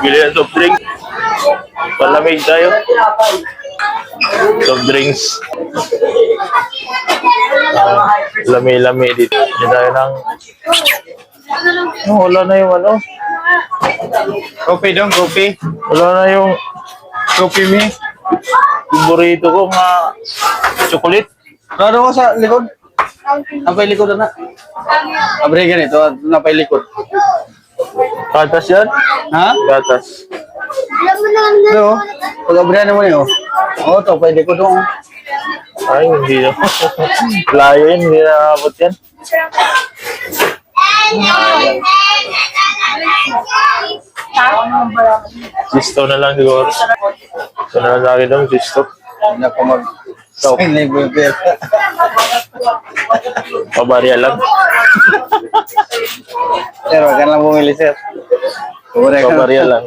Bili ng soft drink. Palamig tayo. Soft drinks. Lami-lami dito. Hindi tayo ng... Oh, wala na yung ano. Kopi dong, kopi. Wala na yung Kopi mi. burrito ko nga chocolate. Laro ko sa likod. Napay likod na. Abre ganito, napay likod. Gatas yan? Ha? Gatas. Pero, pag abre mo yun. Oo, to, pay likod dong. Ay, hindi na. Layo yun, hindi na abot yan. Sisto na lang siguro. Ito na lang sa akin doon, sisto. Hindi na ko mag... So, hindi ko yung pera. Pabarya lang. Sir, wag ka lang bumili, sir. Pabarya lang.